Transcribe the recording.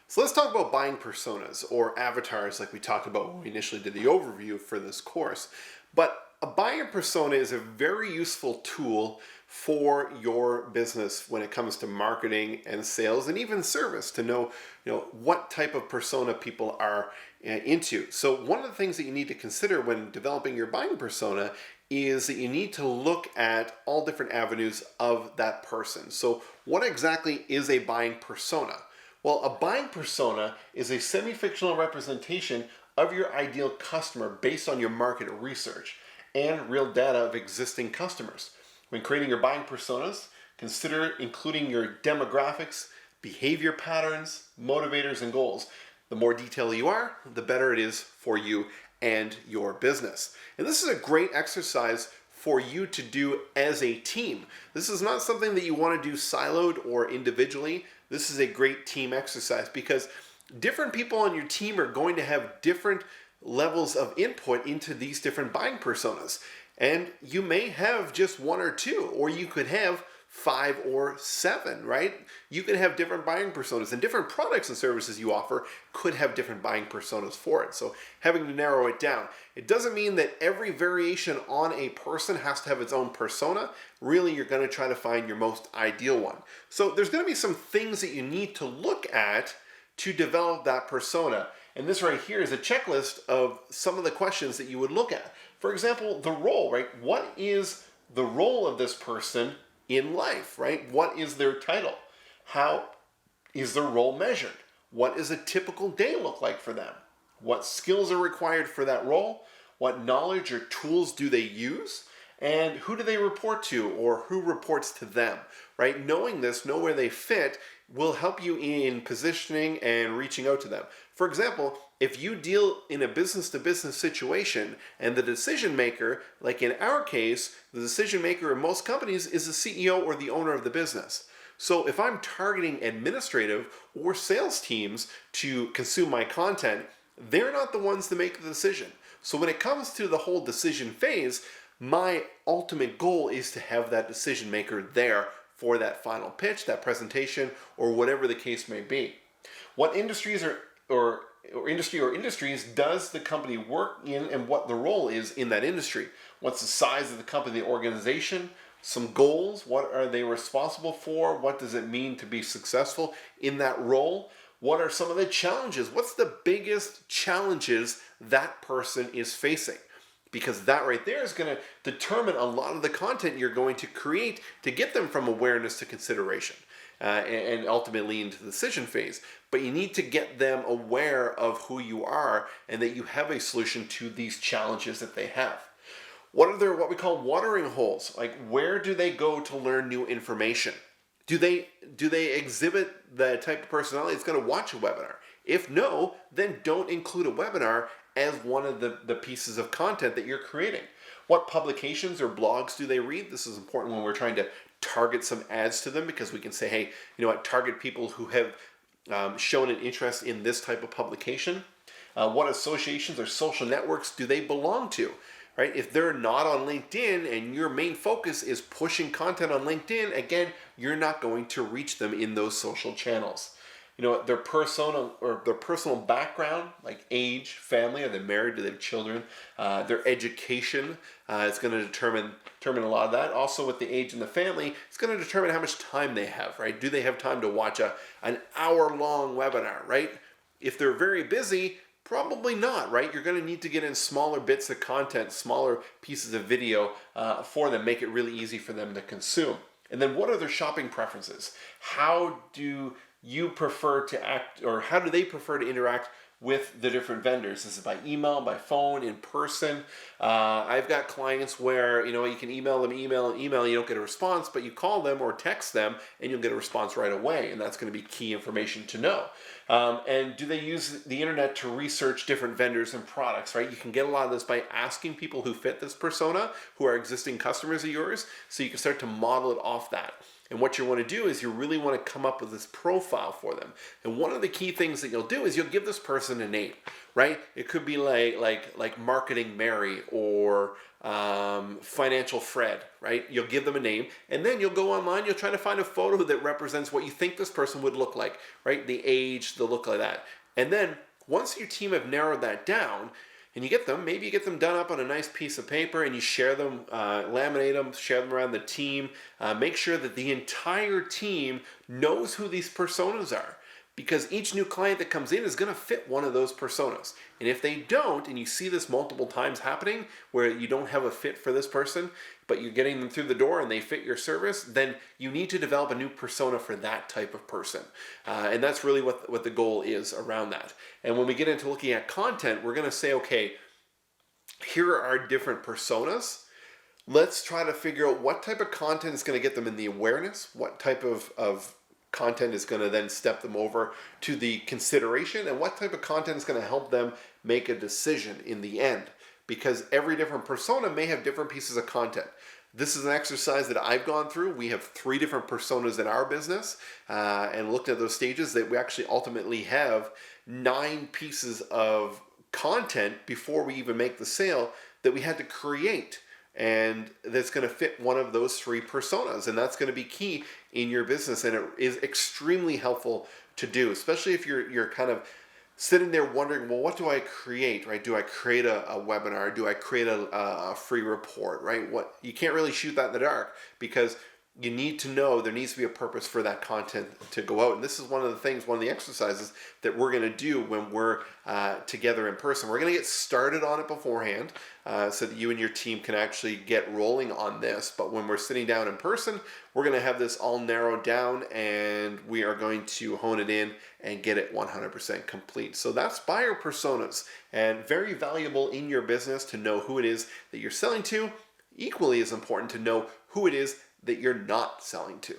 So let's talk about buying personas or avatars like we talked about when we initially did the overview for this course. But a buyer persona is a very useful tool for your business when it comes to marketing and sales and even service to know, what type of persona people are into. So one of the things that you need to consider when developing your buying persona is that you need to look at all different avenues of that person. So what exactly is a buying persona? Well, a buying persona is a semi-fictional representation of your ideal customer based on your market research and real data of existing customers. When creating your buying personas, consider including your demographics, behavior patterns, motivators, and goals. The more detailed you are, the better it is for you and your business. And this is a great exercise for you to do as a team. This is not something that you want to do siloed or individually. This is a great team exercise because different people on your team are going to have different levels of input into these different buying personas. And you may have just one or two, or you could have 5 or 7, right? You could have different buying personas, and different products and services you offer could have different buying personas for it. So having to narrow it down. It doesn't mean that every variation on a person has to have its own persona. Really, you're going to try to find your most ideal one. So there's going to be some things that you need to look at to develop that persona. And this right here is a checklist of some of the questions that you would look at. For example, the role, right? What is the role of this person in life, right? What is their title? How is their role measured? What does a typical day look like for them? What skills are required for that role? What knowledge or tools do they use? And who do they report to, or who reports to them, right? Knowing this, know where they fit, will help you in positioning and reaching out to them. For example, if you deal in a business-to-business situation and the decision maker, like in our case, the decision maker in most companies is the CEO or the owner of the business. So if I'm targeting administrative or sales teams to consume my content, they're not the ones to make the decision. So when it comes to the whole decision phase, my ultimate goal is to have that decision maker there for that final pitch, that presentation, or whatever the case may be. What industries or industries does the company work in, and what the role is in that industry? What's the size of the company, the organization? Some goals, what are they responsible for? What does it mean to be successful in that role? What are some of the challenges? What's the biggest challenges that person is facing? Because that right there is going to determine a lot of the content you're going to create to get them from awareness to consideration and ultimately into the decision phase. But you need to get them aware of who you are and that you have a solution to these challenges that they have. What are their, what we call watering holes? Like, where do they go to learn new information? Do they exhibit the type of personality that's going to watch a webinar? If no, then don't include a webinar as one of the pieces of content that you're creating. What publications or blogs do they read? This is important when we're trying to target some ads to them, because we can say, hey, you know what, target people who have shown an interest in this type of publication. What associations or social networks do they belong to? Right? If they're not on LinkedIn and your main focus is pushing content on LinkedIn, again, you're not going to reach them in those social channels. You know, their persona or their personal background, like age, family, are they married, do they have children? Their education, it's going to determine a lot of that. Also with the age and the family, it's going to determine how much time they have, right? Do they have time to watch an hour-long webinar, right? If they're very busy, probably not, right? You're going to need to get in smaller bits of content, smaller pieces of video for them, make it really easy for them to consume. And then what are their shopping preferences? How do you prefer to act, or how do they prefer to interact with the different vendors? Is it by email, by phone, in person? I've got clients where, you can email them, you don't get a response, but you call them or text them and you'll get a response right away. And that's going to be key information to know. And do they use the internet to research different vendors and products, right? You can get a lot of this by asking people who fit this persona, who are existing customers of yours, so you can start to model it off that. And what you want to do is you really want to come up with this profile for them. And one of the key things that you'll do is you'll give this person a name, right? It could be like Marketing Mary or Financial Fred, right? You'll give them a name, and then you'll go online, you'll try to find a photo that represents what you think this person would look like, right? The age, the look like that. And then once your team have narrowed that down, and you get them, maybe you get them done up on a nice piece of paper and you share them, laminate them, share them around the team. Make sure that the entire team knows who these personas are, because each new client that comes in is going to fit one of those personas. And if they don't, and you see this multiple times happening where you don't have a fit for this person, but you're getting them through the door and they fit your service, then you need to develop a new persona for that type of person. And that's really what the goal is around that. And when we get into looking at content, we're going to say, okay, here are our different personas. Let's try to figure out what type of content is going to get them in the awareness, what type of content is going to then step them over to the consideration, and what type of content is going to help them make a decision in the end. Because every different persona may have different pieces of content. This is an exercise that I've gone through. We have 3 different personas in our business, and looked at those stages that we actually ultimately have 9 pieces of content before we even make the sale that we had to create. And that's going to fit one of those 3 personas. And that's going to be key in your business. And it is extremely helpful to do, especially if you're kind of sitting there wondering, well, what do I create, right? Do I create a webinar? Do I create a free report, right? What, you can't really shoot that in the dark, because you need to know there needs to be a purpose for that content to go out. And this is one of the things, one of the exercises that we're going to do when we're together in person. We're going to get started on it beforehand so that you and your team can actually get rolling on this. But when we're sitting down in person, we're going to have this all narrowed down, and we are going to hone it in and get it 100% complete. So that's buyer personas, and very valuable in your business to know who it is that you're selling to. Equally as important to know who it is that you're not selling to.